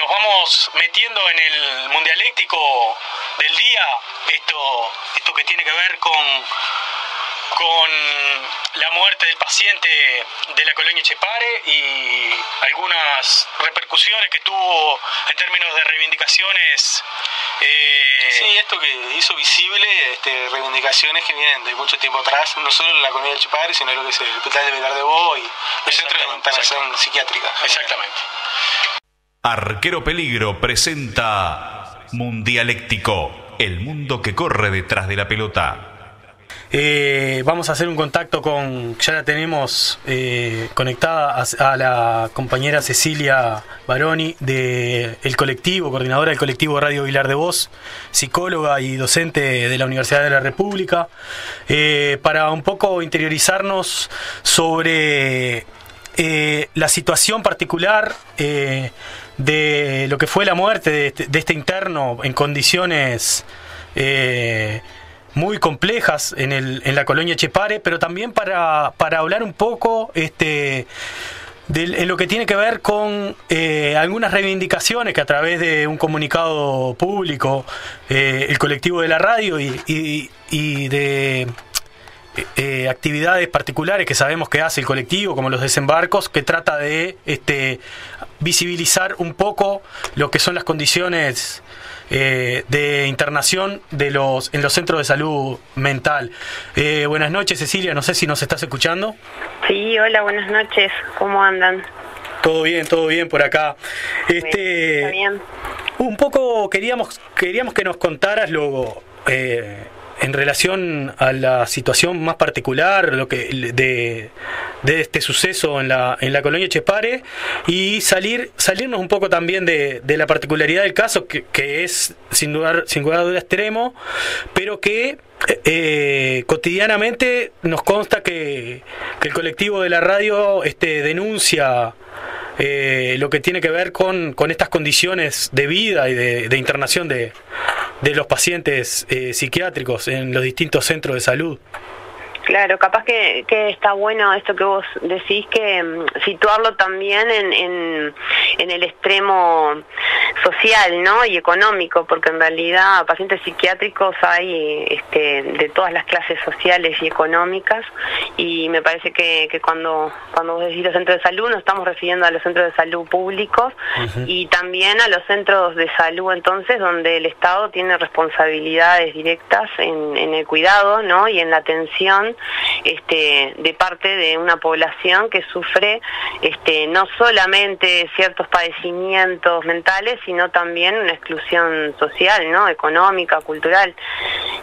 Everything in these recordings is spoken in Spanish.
nos vamos metiendo en el mundialéctico del día, esto que tiene que ver con la muerte del paciente de la colonia Etxepare y algunas repercusiones que tuvo en términos de reivindicaciones. Sí, esto que hizo visible reivindicaciones que vienen de mucho tiempo atrás, no solo en la colonia Etxepare, sino lo que es el hospital de Vilar de Bo y el centro de internación psiquiátrica. Exactamente. Arquero Peligro presenta Mundialéctico, el mundo que corre detrás de la pelota. Vamos a hacer un contacto ya la tenemos conectada a la compañera Cecilia Baroni del colectivo, coordinadora del colectivo Radio Vilar de Bo, psicóloga y docente de la Universidad de la República, para un poco interiorizarnos sobre la situación particular de lo que fue la muerte de este interno en condiciones muy complejas en la colonia Etxepare, pero también para hablar un poco en lo que tiene que ver con algunas reivindicaciones que a través de un comunicado público el colectivo de la radio y de actividades particulares que sabemos que hace el colectivo, como los desembarcos, que trata de visibilizar un poco lo que son las condiciones de internación en los centros de salud mental. Buenas noches, Cecilia, no sé si nos estás escuchando. Sí, hola, buenas noches, ¿cómo andan? Todo bien por acá. Está bien. Un poco queríamos que nos contaras luego en relación a la situación más particular de este suceso en la colonia Etxepare, y salirnos un poco también de la particularidad del caso, que es sin duda extremo, pero que cotidianamente nos consta que el colectivo de la radio denuncia lo que tiene que ver con estas condiciones de vida y de internación de los pacientes psiquiátricos en los distintos centros de salud. Claro, capaz que está bueno esto que vos decís, que situarlo también en el extremo social, ¿no? Y económico, porque en realidad pacientes psiquiátricos hay de todas las clases sociales y económicas, y me parece que cuando vos decís los centros de salud nos estamos refiriendo a los centros de salud públicos. Uh-huh. Y también a los centros de salud, entonces, donde el Estado tiene responsabilidades directas en el cuidado, ¿no? Y en la atención de parte de una población que sufre no solamente ciertos padecimientos mentales, sino también una exclusión social, ¿no? Económica, cultural.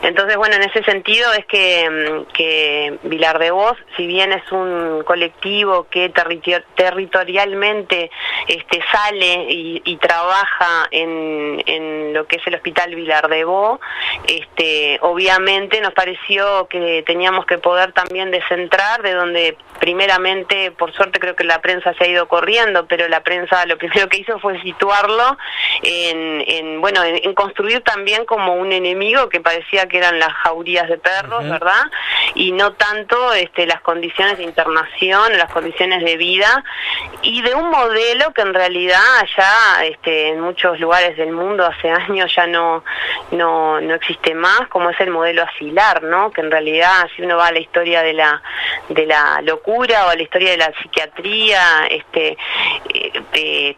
Entonces, bueno, en ese sentido es que Vilar de Bo, si bien es un colectivo que territorialmente sale y trabaja en lo que es el Hospital Vilar de Bo, obviamente nos pareció que teníamos que poder también descentrar de donde primeramente, por suerte creo que la prensa se ha ido corriendo, pero la prensa lo primero que hizo fue situarlo en construir también como un enemigo que parecía que eran las jaurías de perros. Uh-huh. ¿Verdad? Y no tanto las condiciones de internación, las condiciones de vida, y de un modelo que en realidad ya en muchos lugares del mundo hace años ya no existe más, como es el modelo asilar, ¿no? Que en realidad, si uno va a la historia de la locura o a la historia de la psiquiatría,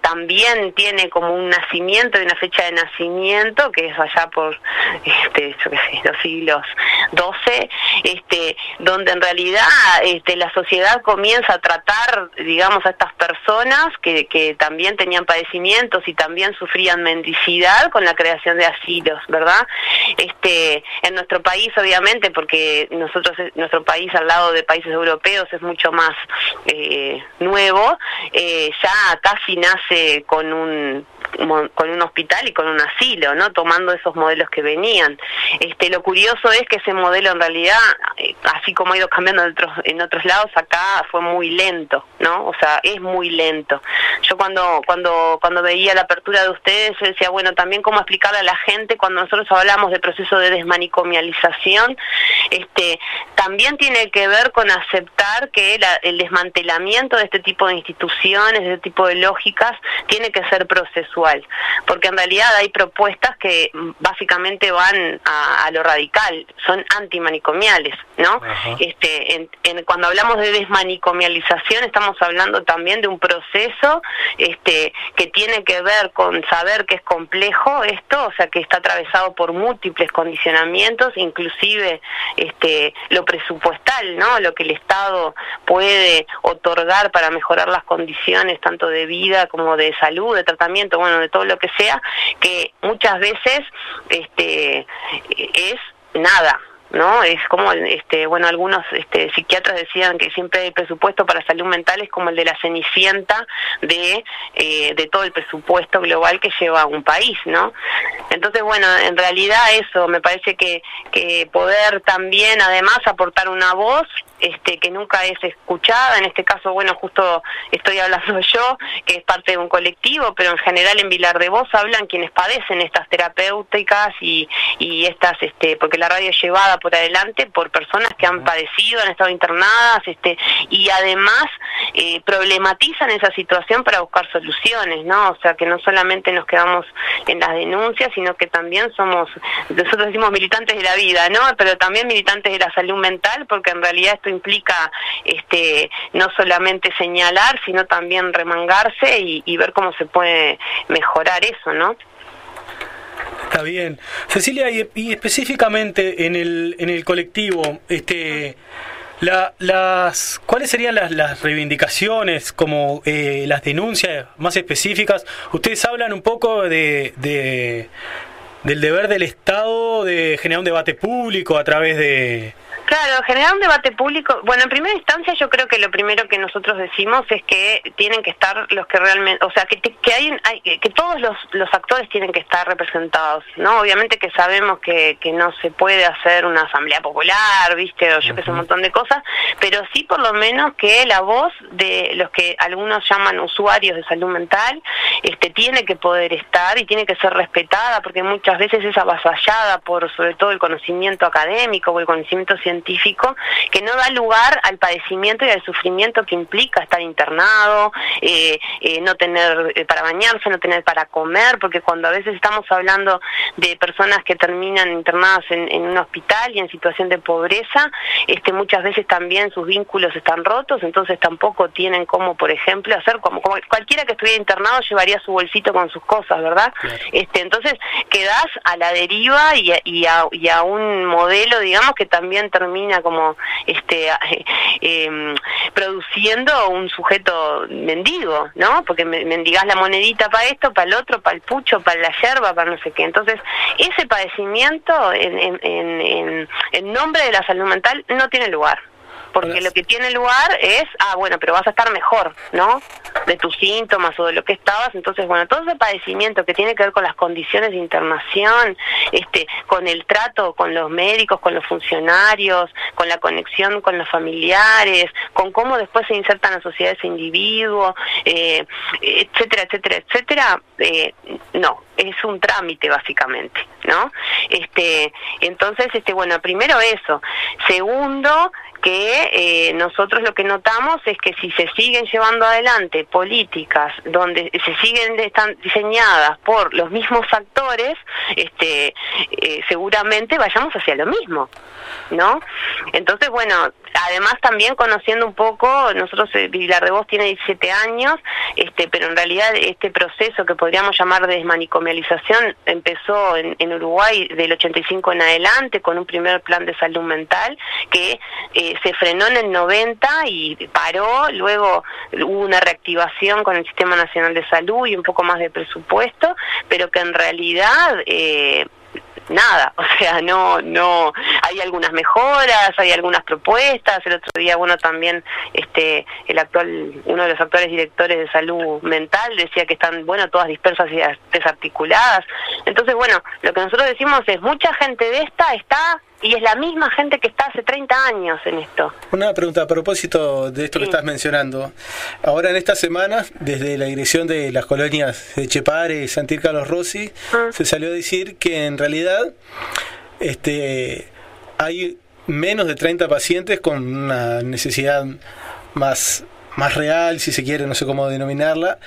también tiene como un nacimiento y una fecha de nacimiento que es allá por los siglos XII, donde en realidad la sociedad comienza a tratar, digamos, a estas personas que también tenían padecimientos y también sufrían mendicidad con la creación de asilos, ¿verdad? En nuestro país, obviamente, porque nuestro país al lado de países europeos es mucho más nuevo, ya casi nace con un hospital y con un asilo, ¿no? Tomando esos modelos que venían. Lo curioso es que ese modelo en realidad, así como ha ido cambiando en otros lados, acá fue muy lento, ¿no? O sea, es muy lento. Yo cuando veía la apertura de ustedes, yo decía, bueno, también cómo explicarle a la gente cuando nosotros hablamos de proceso de desmanicomialización, también tiene que ver con aceptar que el desmantelamiento de este tipo de instituciones, de este tipo de lógicas, tiene que ser procesual. usual, porque en realidad hay propuestas que básicamente van a lo radical, son antimanicomiales, ¿no? Cuando hablamos de desmanicomialización estamos hablando también de un proceso que tiene que ver con saber que es complejo esto, o sea que está atravesado por múltiples condicionamientos, inclusive lo presupuestal, ¿no? Lo que el Estado puede otorgar para mejorar las condiciones tanto de vida como de salud, de tratamiento, bueno, de todo lo que sea, que muchas veces es nada, ¿no? Es como, algunos psiquiatras decían que siempre el presupuesto para salud mental es como el de la Cenicienta de todo el presupuesto global que lleva un país, ¿no? Entonces, bueno, en realidad eso, me parece que poder también, además, aportar una voz que nunca es escuchada, en este caso, bueno, justo estoy hablando yo, que es parte de un colectivo, pero en general en Vilar de Voz hablan quienes padecen estas terapéuticas y estas, porque la radio es llevada por adelante por personas que han padecido, han estado internadas, y además problematizan esa situación para buscar soluciones, ¿no? O sea, que no solamente nos quedamos en las denuncias, sino que también nosotros decimos militantes de la vida, ¿no? Pero también militantes de la salud mental, porque en realidad esto implica no solamente señalar, sino también remangarse y ver cómo se puede mejorar eso, ¿no? Está bien. Cecilia, y específicamente en el colectivo, ¿cuáles serían las reivindicaciones, como las denuncias más específicas? Ustedes hablan un poco del deber del Estado de generar un debate público a través de... Claro, generar un debate público. Bueno, en primera instancia yo creo que lo primero que nosotros decimos es que tienen que estar los que realmente, o sea, que todos los actores tienen que estar representados, ¿no? Obviamente que sabemos que no se puede hacer una asamblea popular, ¿viste? O yo que sé, un montón de cosas, pero sí por lo menos que la voz de los que algunos llaman usuarios de salud mental tiene que poder estar y tiene que ser respetada, porque muchas veces es avasallada por sobre todo el conocimiento académico o el conocimiento científico, que no da lugar al padecimiento y al sufrimiento que implica estar internado, no tener para bañarse, no tener para comer, porque cuando a veces estamos hablando de personas que terminan internadas en un hospital y en situación de pobreza, muchas veces también sus vínculos están rotos, entonces tampoco tienen como, por ejemplo, hacer como cualquiera que estuviera internado llevaría su bolsito con sus cosas, ¿verdad? Claro. Entonces quedás a la deriva y a un modelo, digamos, que también termina como produciendo un sujeto mendigo, ¿no? Porque mendigás la monedita para esto, para el otro, para el pucho, para la yerba, para no sé qué. Entonces, ese padecimiento en nombre de la salud mental no tiene lugar. Porque lo que tiene lugar es, bueno, pero vas a estar mejor, ¿no? De tus síntomas o de lo que estabas. Entonces, bueno, todo ese padecimiento que tiene que ver con las condiciones de internación, con el trato con los médicos, con los funcionarios, con la conexión con los familiares, con cómo después se insertan en la sociedad ese individuo, etcétera, etcétera, etcétera, no, es un trámite básicamente, ¿no? Entonces, bueno, primero eso. Segundo, que nosotros lo que notamos es que si se siguen llevando adelante políticas donde están diseñadas por los mismos actores, seguramente vayamos hacia lo mismo, ¿no? Entonces, bueno, además también conociendo un poco, nosotros Vilar de Voz tiene 17 años, pero en realidad este proceso que podríamos llamar de desmanicomialización empezó en Uruguay del 85 en adelante con un primer plan de salud mental que se frenó en el 90 y paró, luego hubo una reactivación con el Sistema Nacional de Salud y un poco más de presupuesto, pero que en realidad nada, o sea, no, hay algunas mejoras, hay algunas propuestas. El otro día, bueno, también uno de los actuales directores de salud mental decía que están, bueno, todas dispersas y desarticuladas. Entonces, bueno, lo que nosotros decimos es, mucha gente de esta está, y es la misma gente que está hace 30 años en esto. Una pregunta a propósito de esto que estás mencionando. Ahora en estas semanas, desde la dirección de las colonias de Chepare y Santir Carlos Rossi, se salió a decir que en realidad hay menos de 30 pacientes con una necesidad más más real, si se quiere, no sé cómo denominarla,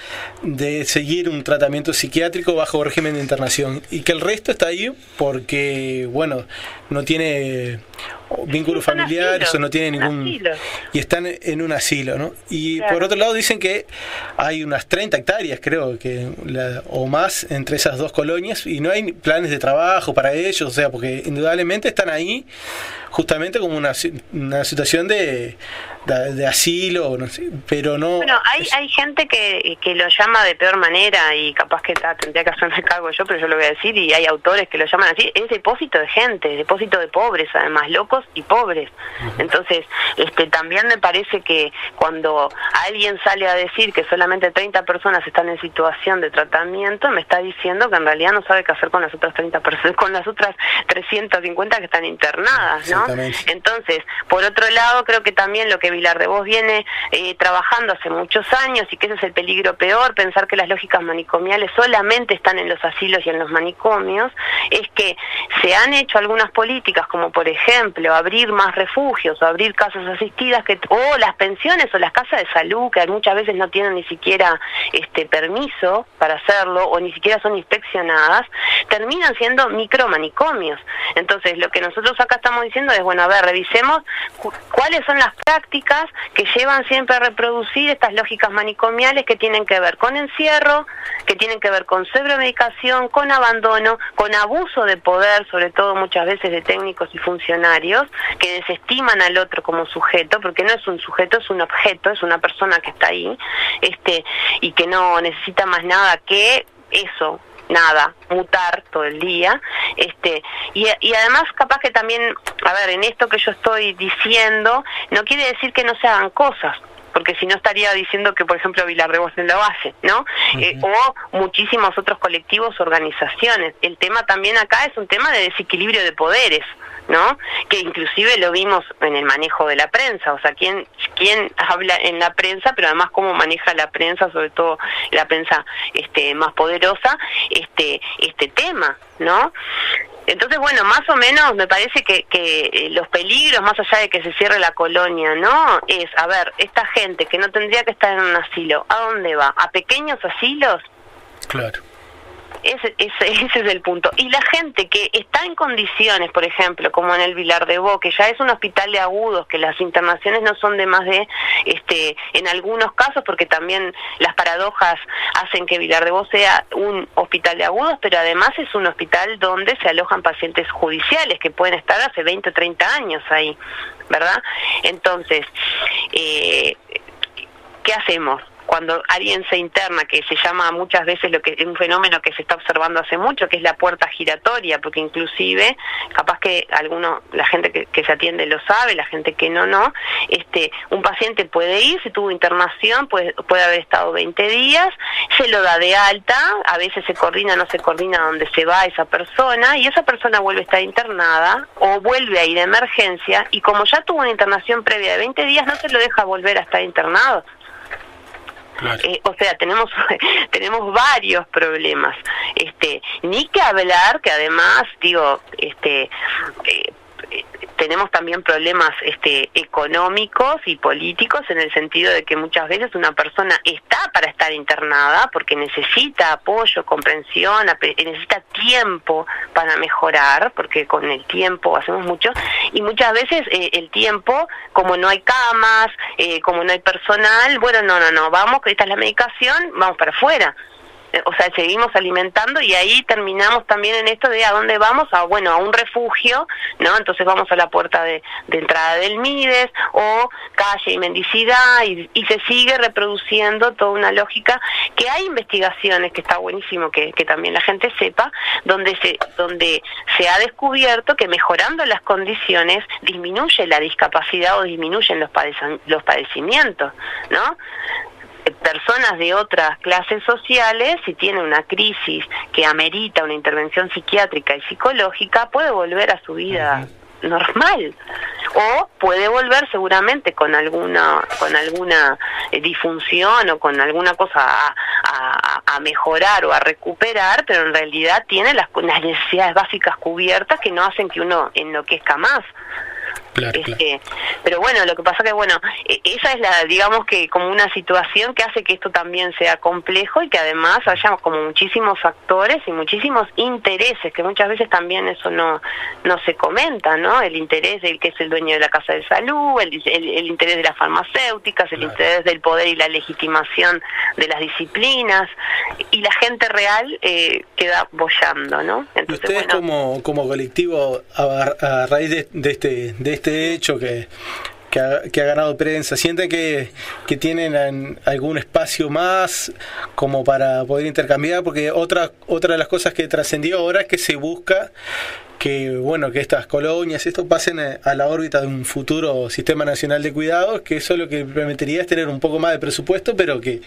de seguir un tratamiento psiquiátrico bajo régimen de internación, y que el resto está ahí porque, bueno, no tiene vínculos familiares o no tiene ningún... Y están en un asilo, ¿no? Y claro, por otro lado dicen que hay unas 30 hectáreas, creo, o más entre esas dos colonias, y no hay planes de trabajo para ellos, o sea, porque indudablemente están ahí justamente como una situación de asilo, no sé, pero no... Bueno, hay gente que lo llama de peor manera, y capaz que tendría que hacerme cargo yo, pero yo lo voy a decir, y hay autores que lo llaman así, es depósito de gente, depósito de pobres, además, locos y pobres. Entonces, también me parece que cuando alguien sale a decir que solamente 30 personas están en situación de tratamiento, me está diciendo que en realidad no sabe qué hacer con las otras 30 personas, con las otras 350 que están internadas, ¿no? Entonces, por otro lado, creo que también lo que Vilar de Vos viene trabajando hace muchos años, y que ese es el peligro peor, pensar que las lógicas manicomiales solamente están en los asilos y en los manicomios, es que se han hecho algunas políticas, como por ejemplo abrir más refugios o abrir casas asistidas, o las pensiones o las casas de salud, que muchas veces no tienen ni siquiera permiso para hacerlo, o ni siquiera son inspeccionadas, terminan siendo micromanicomios. Entonces, lo que nosotros acá estamos diciendo es, bueno, a ver, revisemos cuáles son las prácticas que llevan siempre a reproducir estas lógicas manicomiales, que tienen que ver con encierro, que tienen que ver con sobremedicación, con abandono, con abuso de poder, sobre todo muchas veces de técnicos y funcionarios, que desestiman al otro como sujeto, porque no es un sujeto, es un objeto, es una persona que está ahí, y que no necesita más nada que eso, nada, mutar todo el día, y además capaz que también, a ver, en esto que yo estoy diciendo, no quiere decir que no se hagan cosas, porque si no estaría diciendo que, por ejemplo, Vilar de Vos no lo hace, ¿no? O muchísimos otros colectivos, organizaciones. El tema también acá es un tema de desequilibrio de poderes, ¿no? Que inclusive lo vimos en el manejo de la prensa, o sea, quién habla en la prensa, pero además cómo maneja la prensa, sobre todo la prensa más poderosa, este tema, ¿no? Entonces, bueno, más o menos me parece que los peligros, más allá de que se cierre la colonia, ¿no? Es, a ver, esta gente que no tendría que estar en un asilo, ¿a dónde va? ¿A pequeños asilos? Claro. Ese es el punto. Y la gente que está en condiciones, por ejemplo, como en el Vilar de Vos, que ya es un hospital de agudos, que las internaciones no son de más de, en algunos casos, porque también las paradojas hacen que Vilar de Vos sea un hospital de agudos, pero además es un hospital donde se alojan pacientes judiciales, que pueden estar hace 20 o 30 años ahí, ¿verdad? Entonces, ¿qué hacemos? Cuando alguien se interna, que se llama muchas veces un fenómeno que se está observando hace mucho, que es la puerta giratoria, porque inclusive, capaz que la gente que se atiende lo sabe, la gente que no, un paciente puede ir, si tuvo internación, puede haber estado 20 días, se lo da de alta, a veces se coordina, no se coordina dónde se va esa persona, y esa persona vuelve a estar internada, o vuelve a ir de emergencia, y como ya tuvo una internación previa de 20 días, no se lo deja volver a estar internado. Claro. O sea, tenemos varios problemas, ni que hablar que además, digo, tenemos también problemas económicos y políticos, en el sentido de que muchas veces una persona está para estar internada porque necesita apoyo, comprensión, necesita tiempo para mejorar, porque con el tiempo hacemos mucho, y muchas veces el tiempo, como no hay camas, como no hay personal, bueno, no, vamos, que esta es la medicación, vamos para afuera. O sea, seguimos alimentando, y ahí terminamos también en esto de a dónde vamos, a un refugio, ¿no? Entonces vamos a la puerta de entrada del Mides, o calle y mendicidad, y se sigue reproduciendo toda una lógica, que hay investigaciones, que está buenísimo que también la gente sepa, donde se ha descubierto que mejorando las condiciones disminuye la discapacidad o disminuyen los padecimientos, ¿no? Personas de otras clases sociales, si tiene una crisis que amerita una intervención psiquiátrica y psicológica, puede volver a su vida normal, o puede volver seguramente con alguna disfunción o con alguna cosa a mejorar o a recuperar, pero en realidad tiene las necesidades básicas cubiertas, que no hacen que uno enloquezca más. Claro. Pero bueno, lo que pasa que bueno, esa es la, digamos que como una situación que hace que esto también sea complejo y que además haya como muchísimos factores y muchísimos intereses, que muchas veces también eso no se comenta, ¿no? El interés del que es el dueño de la casa de salud, el interés de las farmacéuticas, el interés del poder y la legitimación de las disciplinas, y la gente real queda boyando, ¿no? Entonces, ¿y ustedes como colectivo, a raíz de este hecho que ha ganado prensa, sienten que tienen algún espacio más como para poder intercambiar? Porque otra de las cosas que trascendió ahora es que se busca que estas colonias, esto pasen a la órbita de un futuro sistema nacional de cuidados, que eso lo que permitiría es tener un poco más de presupuesto, pero que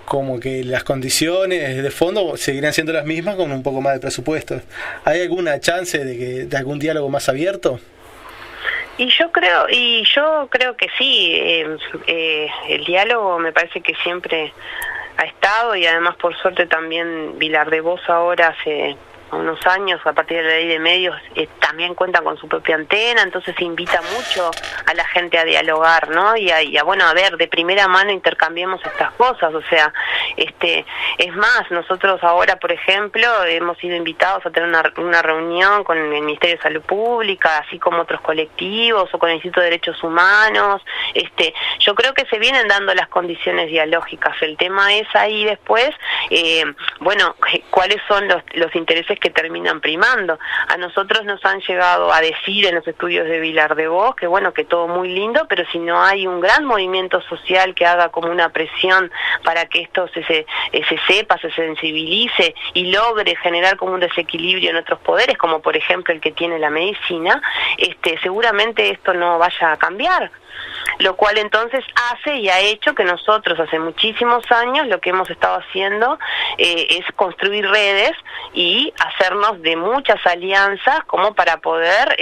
como que las condiciones de fondo seguirán siendo las mismas con un poco más de presupuesto. ¿Hay alguna chance de algún diálogo más abierto? Y yo creo que sí, el diálogo me parece que siempre ha estado, y además por suerte también Vilar de Vos ahora hace unos años, a partir de la ley de medios, también cuentan con su propia antena, entonces se invita mucho a la gente a dialogar, ¿no? Y a ver, de primera mano intercambiemos estas cosas, o sea, es más, nosotros ahora, por ejemplo, hemos sido invitados a tener una reunión con el Ministerio de Salud Pública, así como otros colectivos, o con el Instituto de Derechos Humanos. Yo creo que se vienen dando las condiciones dialógicas, el tema es ahí después, cuáles son los intereses que terminan primando. A nosotros nos han llegado a decir en los estudios de Vilar de Vos que todo muy lindo, pero si no hay un gran movimiento social que haga como una presión para que esto se sepa, se sensibilice y logre generar como un desequilibrio en otros poderes, como por ejemplo el que tiene la medicina, seguramente esto no vaya a cambiar. Lo cual entonces hace y ha hecho que nosotros hace muchísimos años lo que hemos estado haciendo es construir redes y hacernos de muchas alianzas como para poder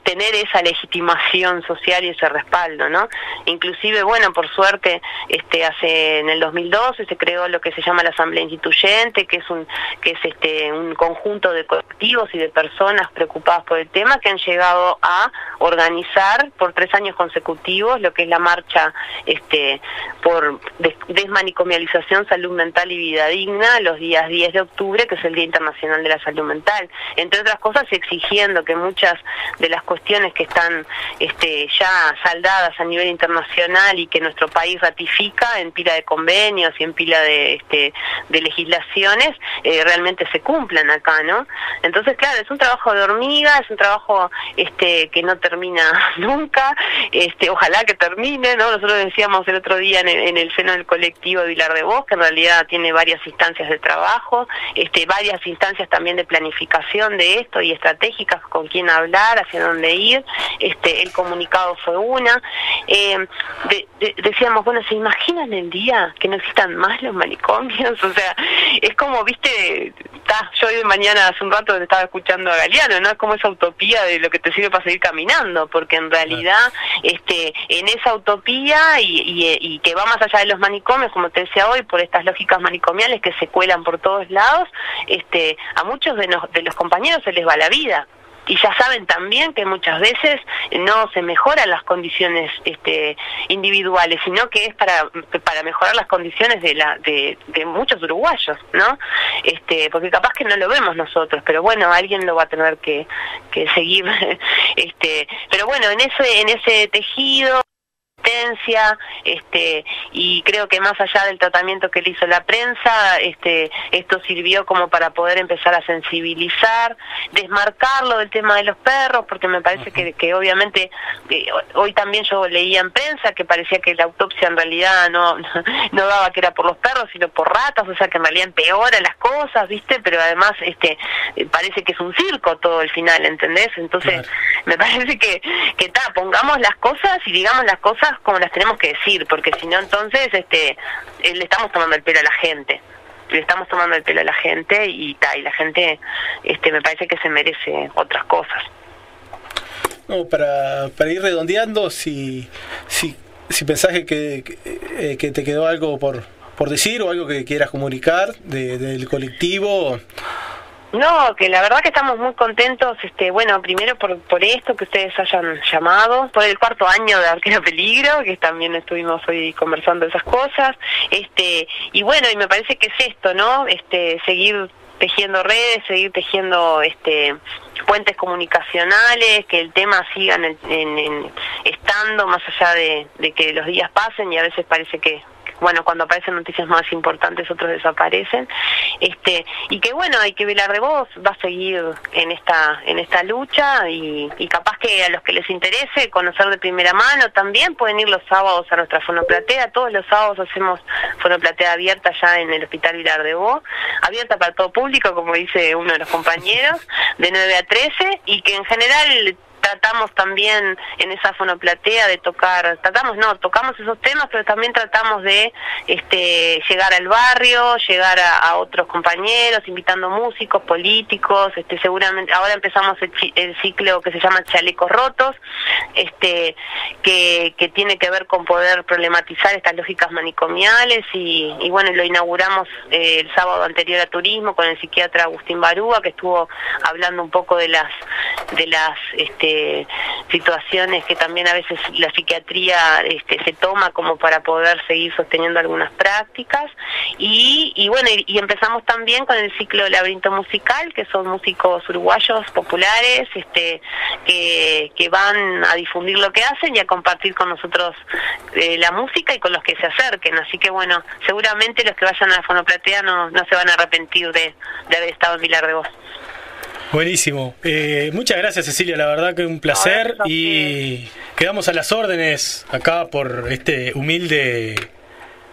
tener esa legitimación social y ese respaldo, ¿no? Inclusive, por suerte, en el 2012 se creó lo que se llama la Asamblea Instituyente, que es un conjunto de colectivos y de personas preocupadas por el tema que han llegado a organizar por 3 años consecutivos lo que es la marcha por desmanicomialización, salud mental y vida digna, los días 10 de octubre, que es el Día Internacional de la Salud Mental, entre otras cosas exigiendo que muchas de las cuestiones que están ya saldadas a nivel internacional y que nuestro país ratifica en pila de convenios y en pila de legislaciones realmente se cumplan acá, ¿no? Entonces, claro, es un trabajo de hormiga, es un trabajo que no termina nunca, ojalá que termine, ¿no? Nosotros decíamos el otro día en el seno del colectivo de Vilar de Vos, que en realidad tiene varias instancias de trabajo, varias instancias también de planificación de esto y estratégicas, con quién hablar, hacia dónde ir. El comunicado fue una. Decíamos, ¿se imaginan el día que no existan más los manicomios? O sea, es como, viste, yo hoy de mañana hace un rato estaba escuchando a Galeano, ¿no? Es como esa utopía de lo que te sirve para seguir caminando, porque en realidad en esa utopía y que va más allá de los manicomios, como te decía hoy, por estas lógicas manicomiales que se cuelan por todos lados, a muchos de los compañeros se les va la vida. Y ya saben también que muchas veces no se mejoran las condiciones individuales, sino que es para mejorar las condiciones de muchos uruguayos, ¿no? Porque capaz que no lo vemos nosotros, pero alguien lo va a tener que seguir. Pero en ese tejido y creo que más allá del tratamiento que le hizo la prensa, esto sirvió como para poder empezar a sensibilizar, desmarcarlo del tema de los perros, porque me parece que obviamente hoy también yo leía en prensa que parecía que la autopsia en realidad no daba que era por los perros, sino por ratas, o sea que en realidad empeora las cosas, ¿viste? Pero además parece que es un circo todo el final, ¿entendés? Entonces me parece que pongamos las cosas y digamos las cosas como las tenemos que decir, porque si no entonces le estamos tomando el pelo a la gente. Y la gente me parece que se merece otras cosas. No, para ir redondeando, si pensás que te quedó algo por decir o algo que quieras comunicar del colectivo, No, que la verdad que estamos muy contentos, bueno, primero por esto que ustedes hayan llamado, por el 4º año de Arquero Peligro, que también estuvimos hoy conversando de esas cosas, y bueno, y me parece que es esto, ¿no? Seguir tejiendo redes, seguir tejiendo puentes comunicacionales, que el tema siga estando más allá de que los días pasen, y a veces parece que bueno, cuando aparecen noticias más importantes otros desaparecen, y que bueno, hay que Vilar de Vos va a seguir en esta lucha, y capaz que a los que les interese conocer de primera mano también pueden ir los sábados a nuestra fonoplatea. Todos los sábados hacemos fonoplatea abierta ya en el Hospital Vilar de Vos, abierta para todo público, como dice uno de los compañeros, de 9 a 13, y que en general tratamos también en esa fonoplatea de tocamos esos temas, pero también tratamos de llegar al barrio, llegar a otros compañeros, invitando músicos, políticos, seguramente ahora empezamos el ciclo que se llama Chalecos Rotos, que tiene que ver con poder problematizar estas lógicas manicomiales, y bueno, lo inauguramos el sábado anterior a Turismo con el psiquiatra Agustín Barúa, que estuvo hablando un poco de las situaciones que también a veces la psiquiatría se toma como para poder seguir sosteniendo algunas prácticas, y bueno, y empezamos también con el ciclo Laberinto Musical, que son músicos uruguayos populares que van a difundir lo que hacen y a compartir con nosotros la música, y con los que se acerquen, así que bueno, seguramente los que vayan a la fonoplatea no se van a arrepentir de haber estado en Vilar de Vos. Buenísimo. Muchas gracias, Cecilia, la verdad que un placer, y quedamos a las órdenes acá por este humilde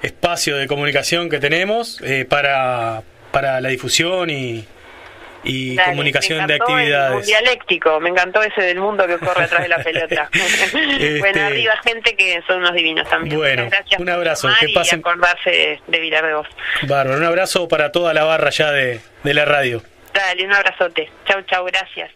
espacio de comunicación que tenemos para la difusión y Dale, comunicación de actividades. Dialéctico, me encantó ese del mundo que corre atrás de la pelota. Bueno, arriba gente que son unos divinos también. Bueno, gracias un abrazo. Por que pasen. Y acordarse de Vilar de Vos. Bárbaro, un abrazo para toda la barra ya de la radio. Dale, un abrazote. Chau, gracias.